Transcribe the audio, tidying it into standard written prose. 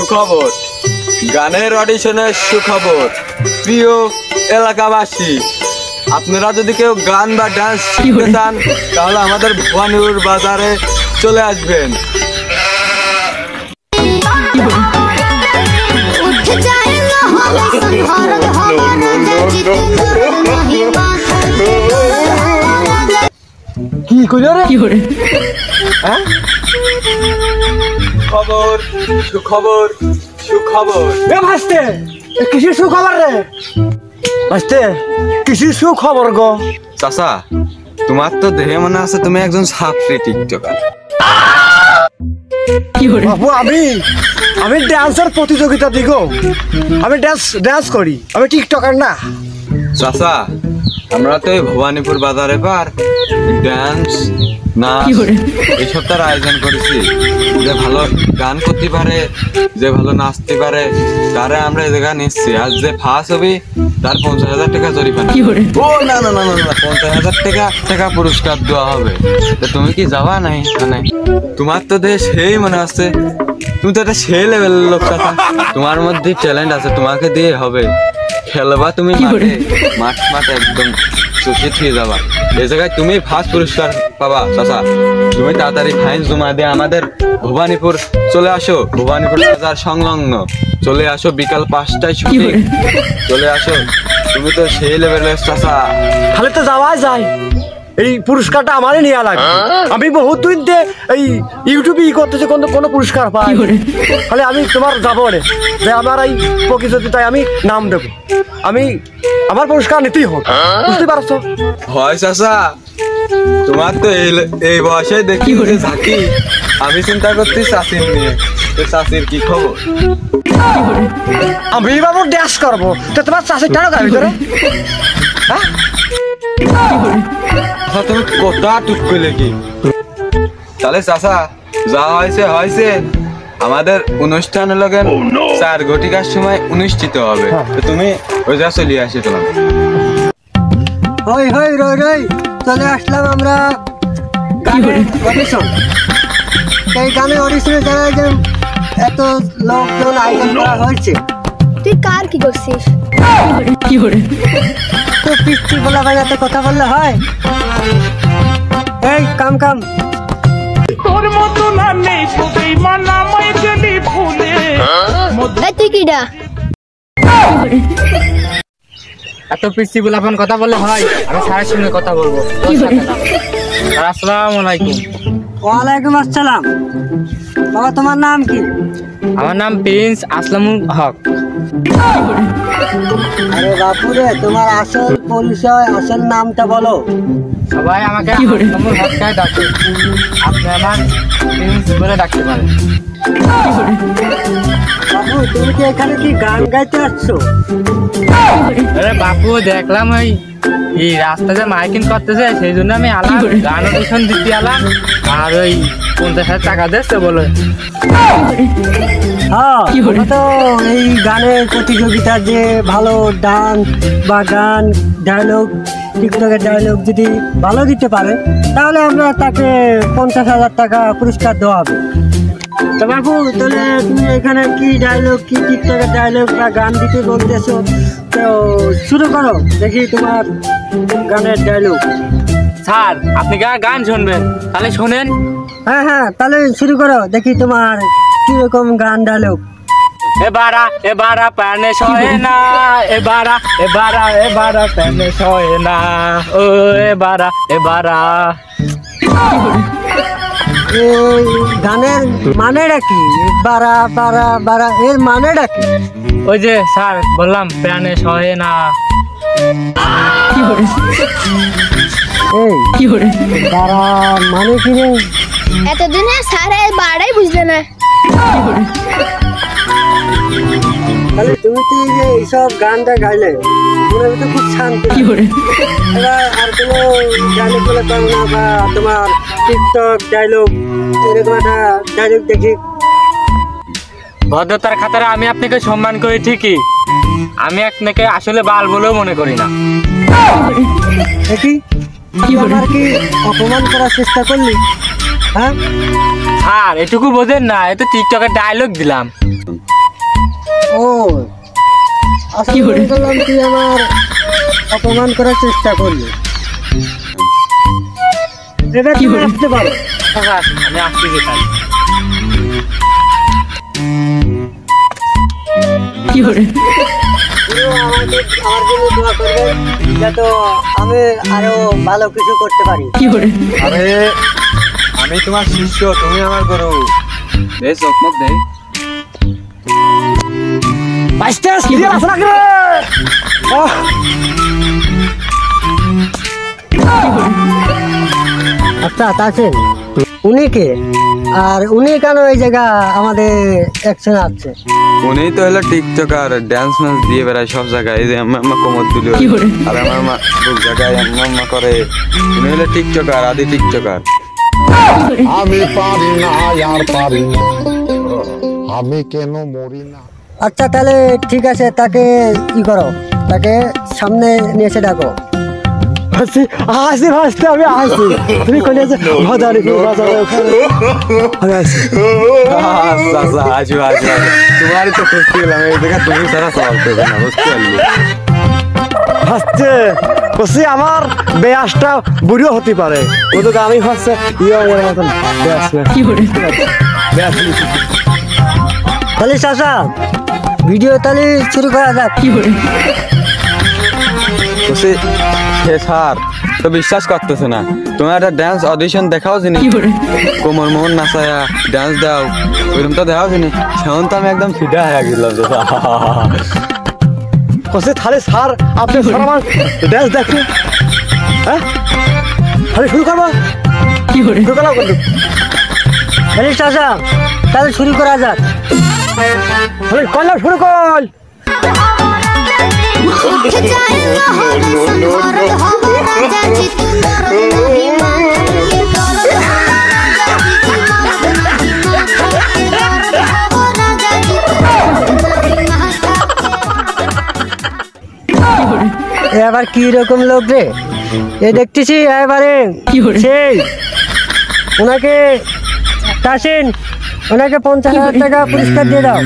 সুখবর, গানের অডিশনের সুখবর। প্রিয় এলাকাবাসী, আপনারা যদি কেউ গান বা ডান্স শিখতে চান তাহলে আমাদের ভবানীপুর বাজারে চলে আসবেন। কি কইলো রে? কি করে? হ্যাঁ, খবর, সুখবর, সুখবর। এ ভাস্তে, কিসের সুখবর রে? ভাস্তে, কিসের সুখবর গো? চাচা, তোমার তো দেহে মনে আছে তুমি একজন ছাত্রী টিকটকার। বাবু, আমি ডান্সের প্রতিযোগিতা দিই গো। আমি ডান্স করি, আমি টিকটকার না। চাচা, আমরা তো এই ভবানীপুর বাজারে পার ডান্স না এই সপ্তাহের আয়োজন করেছি। যে ভালো গান করতে পারে, যে ভালো নাচতে পারে তারা আমরা এই জায়গা নিচ্ছি। আর যে ফার্স্ট হবে তার 50,000 টাকা জরিমানা। ও না না না না, 50,000 টাকা পুরস্কার দেওয়া হবে। তুমি কি যাবা নাই? মানে তোমার তো দেশ সেই মনে আছে, তুমি তো একটা সেই লেভেলের লোক চাচা। তোমার মধ্যে ট্যালেন্ট আছে, তোমাকে দিয়ে হবে। খেলবা তুমি মাঠ একদম চুষে খেয়ে যাবা। এই জায়গায় তুমি ফার্স্ট পুরস্কার পাবা চাচা। তুমি তাড়াতাড়ি ফাইন জমা দিয়ে আমাদের ভবানীপুর চলে আসো। ভবানীপুর বাজার সংলগ্ন চলে আসো, বিকাল 5টায় ছুটি। চলে আসো, তুমি তো সেই লেভেলের চাচা। তাহলে তো যাওয়া যায়। এই পুরস্কারটা আমারই নেওয়া লাগে। আমি বহুত দিন এই ইউটিউবে করতেছি, কোনো পুরস্কার পাই। তাহলে আমি তোমার যাবো রে, যে আমার এই প্রতিযোগিতায় আমি নাম দেবো। আমার পুরস্কার নিতেই হোক, বুঝতে পারছো? হয় চাচা, তোমার তো এই বয়সে দেখি ঝাঁকি। আমি চিন্তা করছি চাষির নিয়ে। চাষির কি খবর? আমি বাবু ড্যান্স করবো, তো তোমার চাষির টাকা গাড়ি করে। হ্যাঁ, তুমি কথা টুক করলে কি? তাহলে চাচা যা হয়েছে। আমাদের অনুষ্ঠান লগেন 4 ঘটিকার সময় অনুষ্ঠিত হবে। তুমি ওই যা চলে আসি। তোমার রই চলে আসলাম আমরা অডিশন। এই গানের অডিশনে যারা এত লোকজন আয়োজন করা হয়েছে। তুই কার কি করছিস? তো পিস্তি বলা ভাই, এত কথা বললে হয়? এই কাম তোর মতো না নেই সবাই মানা মাই গেলি ফুলে। তুই কিডা? এত পিস্তি বলাফোন কথা বললে হয়? আমি স্যারের সঙ্গে কথা বলবো। আসসালামু আলাইকুম। ওয়ালাইকুম আসসালাম। বাবা, তোমার নাম কি? আমার নাম প্রিন্স আসলামুল হক। আরে বাপুরে, তোমার আসল পরিচয়, আসল নামটা বলো। সবাই আমাকে আসলামুল হক ডাকে, আপনি আমার প্রিন্স বলে ডাকতে পারেন। বাবু, তুমি কি এখানে কি গান গাইতে আসছো? আরে বাপু, দেখলাম ওই রাস্তাতে মাইকিং করতেছে, সেই জন্য আমি আলাম গান অডিশন দিতে আলাম। আর ওই 50,000 টাকা দিচ্ছে বলে। হ্যাঁ, তো এই গানের প্রতিযোগিতা যে ভালো ডান্স বা গান ডায়লগ, টিকটকের ডায়লগ যদি ভালো দিতে পারে তাহলে আমরা তাকে 50,000 টাকা পুরস্কার দেওয়া হবে। তো বাবু, তাহলে তুমি এখানে কি ডায়লগ, কি টিকটকের ডায়লগ বা গান দিতে বলতেছো? তো শুরু করো, দেখি তোমার গানের ডায়লগ। স্যার, আপনি গান শুনবেন? তাহলে শোনেন। হ্যাঁ, তাহলে শুরু করো, দেখি তোমার কিরকম গান ডায়লগ। এবারা প্যানে সহে না, এবারা প্যানে সহে না, ও এবারা। এই গানের মানেটা কি? বারা এর মানেটা কি? ওই যে স্যার বললাম, প্যানে সহে না। এই বারা মানে কি রে? এতদিনে সারে বাড়াই বুঝলে না। তাহলে তুমি তো এই যে এইসব গানটা গাইলে মনে তো খুব শান্তি। এবার আর কোনো গানে বলে পাও না, বা তোমার টিকটক ডায়লগ এরকম একটা ডায়লগ দেখি। ভদ্রতার খাতারে আমি আপনাকে সম্মান করি ঠিকই, আমি আপনাকে আসলে বাল বলেও মনে করি না। দেখি আমার কি অপমান করার চেষ্টা করলি? হ্যাঁ স্যার, এটুকু বোঝেন না, এ তো টিকটকের ডায়লগ দিলাম। ও আসলে মনে করলাম তুই আমার অপমান করার চেষ্টা করলি। এবার তুমি আসতে পারো। কাকা, আমি আসতেছি তাই। আমার জন্য দোয়া করবে যাতে আমি আরো ভালো কিছু করতে পারি। আরে আমি তোমার শিষ্য, তুমি আমার গুরু। দে চকমক দে। আচ্ছা তাছেন উনি কে, আর উনি কেন এই জায়গা আমাদের একসঙ্গে আছে? উনি তো হলো টিকটকার, ড্যান্স ম্যান্স দিয়ে বেড়ায় সব জায়গায়। এই যে আম্মা কোমর দুলি, আর আমার মা সব জায়গায় আম্মা করে। উনি হলো টিকটকার, আদি টিকটকার। আমি পারি না আর পারি না, আমি কেন মরি না। আচ্ছা তাহলে ঠিক আছে, তাকে ই করো, তাকে সামনে নিয়ে এসে ডাকো। হাসি হাসি হাসতে আমি হাসি, তুমি কোনে যে বাজারে আমি হাসি। আচ্ছা আচ্ছা, আসো আসো। তোমারই তো খুশি হলাম, এই জায়গা তুমি সারা চলতে হবে না, বুঝতে পারলি? হাসছে বসে আমার বেয়াসটা বুড়িও হতে পারে, ও তো আমি হাসছে ইয়ে মতন তাহলে চাচা ভিডিও তাহলে শুরু করা যাক। বলছি, সে স্যার তো বিশ্বাস করতেছে না। তোমার একটা ড্যান্স অডিশন দেখাও জিনি, কোমর মোহন নাচায়া ড্যান্স দাও, ওইরকম তো দেখাও জিনি। সেমন তো আমি একদম ফিদা হয়ে গেলাম। বসে তাহলে স্যার আপনি স্যার আমার ড্যান্স দেখুন, হ্যাঁ তাহলে শুরু করবো। শুরু করা বন্ধু, তাহলে চাচা তাহলে শুরু করা যাক। তাহলে করলাম, শুরু কর। এবার কি রকম লোক রে এ দেখতেছি, এবারে সেই ওনাকে তাসিন, ওনাকে 50,000 টাকা পুরস্কার দিয়ে দাও।